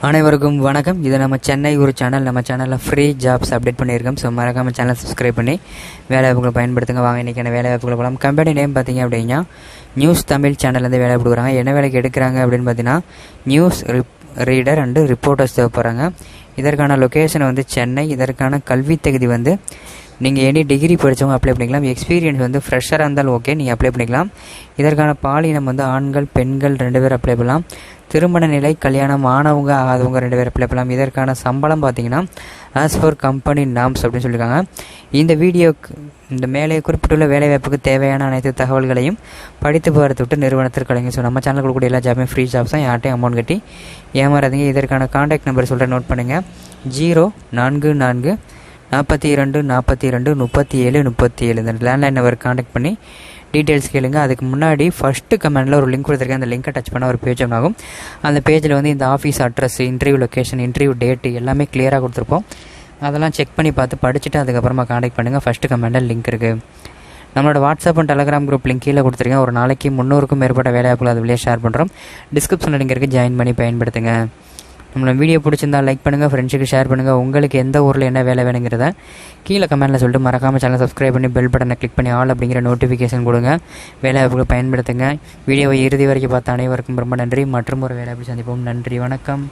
அனைவருக்கும் வணக்கம். இது நம்ம சென்னை ஒரு சேனல். நம்ம சேனலில் ஃப்ரீ ஜாப்ஸ் அப்டேட் பண்ணியிருக்கோம். ஸோ மறக்காமல் சேனல் சப்ஸ்கிரைப் பண்ணி வேலைவாய்ப்புகளை பயன்படுத்துங்க. வாங்க இன்றைக்கான வேலைவாய்ப்புகளை போகலாம். கம்பெனி நேம் பார்த்தீங்க அப்படின்னா நியூஸ் தமிழ் சேனல்லேருந்து வேலை கொடுக்குறாங்க. என்ன வேலைக்கு எடுக்கிறாங்க அப்படின்னு பார்த்தீங்கன்னா நியூஸ் ரீடர் அண்டு ரிப்போர்ட்டர்ஸ் தேவைப்படுறாங்க. இதற்கான லொக்கேஷன் வந்து சென்னை. இதற்கான கல்வி தகுதி வந்து நீங்கள் எனி டிகிரி படித்தவங்க அப்ளை பண்ணிக்கலாம். எக்ஸ்பீரியன்ஸ் வந்து ஃப்ரெஷராக இருந்தாலும் ஓகே, நீங்கள் அப்ளை பண்ணிக்கலாம். இதற்கான பாலினம் வந்து ஆண்கள் பெண்கள் 2 பேர் அப்ளை பண்ணலாம். திருமண நிலை கல்யாணம் ஆனவங்க ஆகாதவங்க 2 பேர் அப்ளை பண்ணலாம். இதற்கான சம்பளம் பார்த்தீங்கன்னா ஆஸ் பர் கம்பெனி நாம்ஸ் அப்படின்னு சொல்லியிருக்காங்க. இந்த மேலே குறிப்பிட்டுள்ள வேலைவாய்ப்புக்கு தேவையான அனைத்து தகவல்களையும் படித்து பார்த்து விட்டு நிறுவனத்திற்கு கலைங்க. ஸோ நம்ம சேனல் கொடுக்கக்கூடிய எல்லா ஜாபுமே ஃப்ரீ ஜாப்ஸ் தான். யார்ட்டையும் அமௌண்ட் கட்டி ஏமாறாதீங்க. இதற்கான கான்டாக்ட் நம்பர் சொல்கிறேன், நோட் பண்ணுங்கள். 044 42 42 37 37 இந்த லேண்ட்லைன் நம்பர் கான்டாக்ட் பண்ணி டீட்டெயில்ஸ் கேளுங்க. அதுக்கு முன்னாடி ஃபஸ்ட்டு கமெண்டில் ஒரு லிங்க் கொடுத்துருக்கேன். அந்த லிங்கை டச் பண்ணால் ஒரு பேஜ் ஆகும். அந்த பேஜில் வந்து இந்த office address, interview location, interview date எல்லாமே கிளியராக கொடுத்துருப்போம். அதெல்லாம் செக் பண்ணி பார்த்து படிச்சுட்டு அதுக்கப்புறமா கான்டாக்ட் பண்ணுங்கள். ஃபஸ்ட்டு கமெண்டில் லிங்க் இருக்குது. நம்மளோட WhatsApp and Telegram group link கீழே கொடுத்துருக்கேன். ஒரு நாளைக்கு 300க்கும் மேற்பட்ட வேலைவாய்ப்புகள் அது வெளியே ஷேர் பண்ணுறோம். டிஸ்கிரிப்ஷனில் லிங்க் இருக்குது, ஜாயின் பண்ணி பயன்படுத்துங்க. நம்மளோட வீடியோ பிடிச்சிருந்தால் லைக் பண்ணுங்கள், ஃப்ரெண்ட்ஸுக்கு ஷேர் பண்ணுங்கள். உங்களுக்கு எந்த ஊரில் என்ன வேலை வேணுங்கிறத கீழே கமெண்ட்டில் சொல்லிட்டு மறக்காமல் சேனல் சப்ஸ்கிரைப் பண்ணி பெல் பட்டனை கிளிக் பண்ணி ஆல் அப்படிங்கிற நோட்டிஃபிகேஷன் கொடுங்க. வேலைவாய்ப்புகளை பயன்படுத்துங்க. வீடியோவை இறுதி வரைக்கும் பார்த்த அனைவருக்கும் ரொம்ப நன்றி. மற்றும் ஒரு வேலைவாய்ப்பு சந்திப்போம். நன்றி, வணக்கம்.